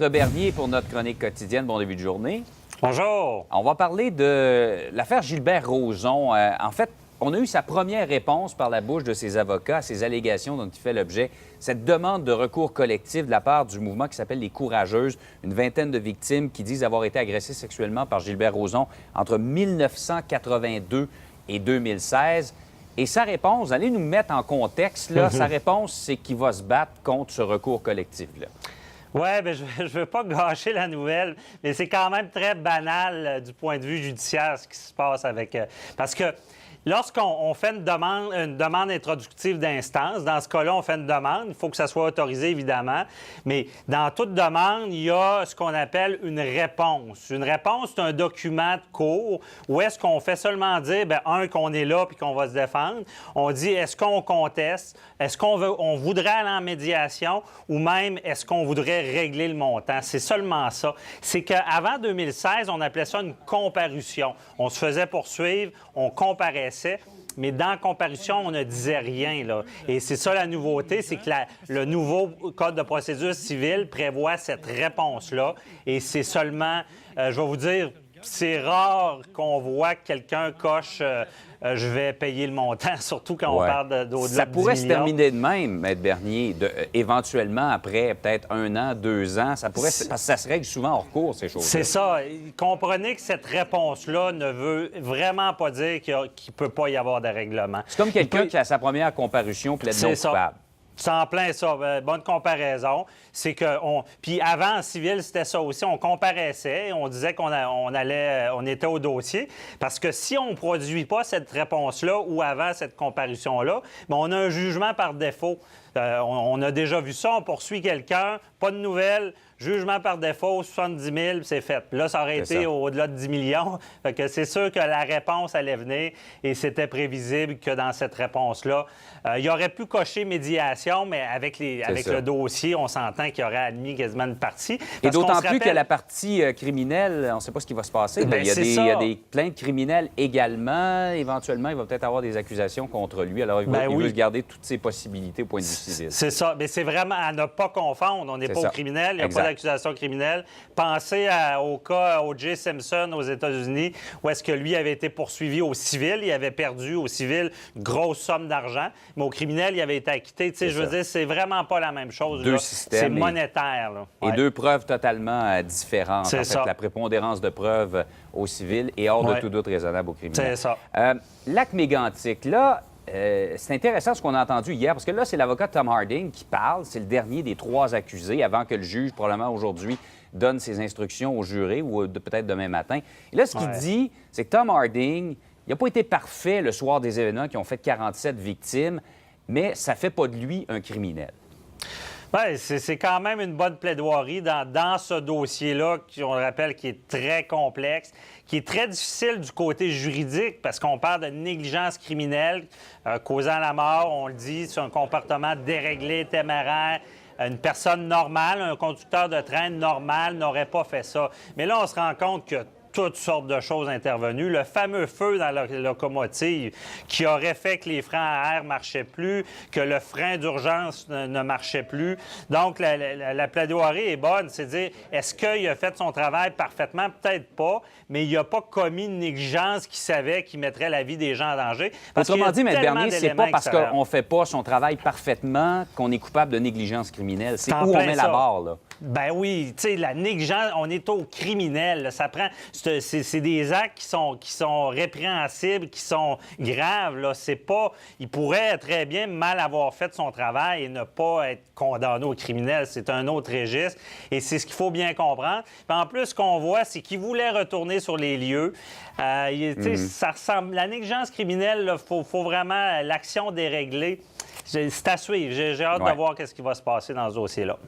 Bernier pour notre chronique quotidienne. Bon début de journée. Bonjour. On va parler de l'affaire Gilbert Rozon. En fait, on a eu sa première réponse par la bouche de ses avocats à ces allégations dont il fait l'objet, cette demande de recours collectif de la part du mouvement qui s'appelle Les Courageuses, une vingtaine de victimes qui disent avoir été agressées sexuellement par Gilbert Rozon entre 1982 et 2016. Et sa réponse, allez nous mettre en contexte, là, sa réponse, c'est qu'il va se battre contre ce recours collectif-là. Oui, bien, je ne veux pas gâcher la nouvelle, mais c'est quand même très banal du point de vue judiciaire ce qui se passe avec... parce que lorsqu'on fait une demande introductive d'instance, dans ce cas-là, on fait une demande, il faut que ça soit autorisé, évidemment, mais dans toute demande, il y a ce qu'on appelle une réponse. Une réponse, c'est un document de cours où est-ce qu'on fait seulement dire, bien, qu'on est là puis qu'on va se défendre. On dit, est-ce qu'on conteste? Est-ce qu'on voudrait aller en médiation ou même est-ce qu'on voudrait régler le montant? C'est seulement ça. C'est qu'avant 2016, on appelait ça une comparution. On se faisait poursuivre, on comparaissait. Mais dans la comparution, on ne disait rien, là. Et c'est ça la nouveauté, c'est que le nouveau Code de procédure civile prévoit cette réponse-là. Et c'est seulement, je vais vous dire, c'est rare qu'on voit que quelqu'un coche je vais payer le montant, surtout quand on parle d'au-delà de 10 Ça pourrait se millions. terminer de même, Maître Bernier, éventuellement après peut-être 1 an, 2 ans. Ça pourrait, parce que ça se règle souvent hors cours, ces choses-là. C'est ça. Comprenez que cette réponse-là ne veut vraiment pas dire qu'il ne peut pas y avoir de règlement. C'est comme quelqu'un qui, à sa première comparution, plaide non coupable. C'est en plein ça. Bonne comparaison. C'est que Puis avant, en civil, c'était ça aussi. On comparaissait, on disait on était au dossier. Parce que si on ne produit pas cette réponse-là ou avant cette comparution-là, bien, on a un jugement par défaut. On a déjà vu ça. On poursuit quelqu'un, pas de nouvelles, jugement par défaut, 70 000, c'est fait. Là, ça aurait été au-delà de 10 millions. Fait que c'est sûr que la réponse allait venir et c'était prévisible que dans cette réponse-là, il aurait pu cocher médiation, mais avec le dossier, on s'entend qu'il aurait admis quasiment une partie. Et d'autant plus que la partie criminelle, on ne sait pas ce qui va se passer. Bien, il y a des plaintes criminelles également. Éventuellement, il va peut-être avoir des accusations contre lui. Alors, il veut se garder toutes ses possibilités au point de vue civil. C'est ça. Mais c'est vraiment à ne pas confondre. On n'est pas au criminel. Il n'y a pas d'accusation criminelle. Pensez au cas O.J. Simpson aux États-Unis, où est-ce que lui avait été poursuivi au civil. Il avait perdu au civil une grosse somme d'argent. Mais au criminel, il avait été acquitté. Je veux dire, c'est vraiment pas la même chose. Deux systèmes. C'est monétaire. Là. Et deux preuves totalement différentes. C'est ça. La prépondérance de preuves au civil et hors de tout doute raisonnable au criminel. C'est ça. Lac mégantic, là, c'est intéressant ce qu'on a entendu hier, parce que là, c'est l'avocat Tom Harding qui parle. C'est le dernier des 3 accusés, avant que le juge, probablement aujourd'hui, donne ses instructions au juré ou peut-être demain matin. Et là, ce qu'il dit, c'est que Tom Harding, il n'a pas été parfait le soir des événements qui ont fait 47 victimes, mais ça ne fait pas de lui un criminel. Bien, c'est quand même une bonne plaidoirie dans ce dossier-là, on le rappelle, qui est très complexe, qui est très difficile du côté juridique, parce qu'on parle de négligence criminelle causant la mort, on le dit, c'est un comportement déréglé, téméraire. Une personne normale, un conducteur de train normal n'aurait pas fait ça. Mais là, on se rend compte que toutes sortes de choses intervenues. Le fameux feu dans la locomotive qui aurait fait que les freins à air ne marchaient plus, que le frein d'urgence ne marchait plus. Donc, la plaidoirie est bonne. C'est de dire, est-ce qu'il a fait son travail parfaitement? Peut-être pas, mais il n'a pas commis une négligence qu'il savait qui mettrait la vie des gens en danger. Autrement dit, M. Bernier, c'est pas parce qu'on ne fait pas son travail parfaitement qu'on est coupable de négligence criminelle. C'est où on met la barre, là. Ben oui, tu sais, la négligence, on est au criminel. Là. Ça prend... C'est des actes qui sont répréhensibles, qui sont graves. Là. C'est pas... Il pourrait très bien mal avoir fait son travail et ne pas être condamné au criminel. C'est un autre registre. Et c'est ce qu'il faut bien comprendre. Puis en plus, ce qu'on voit, c'est qu'il voulait retourner sur les lieux. Ça ressemble... La négligence criminelle, il faut vraiment l'action déréglée. C'est à suivre. J'ai hâte de voir ce qui va se passer dans ce dossier-là.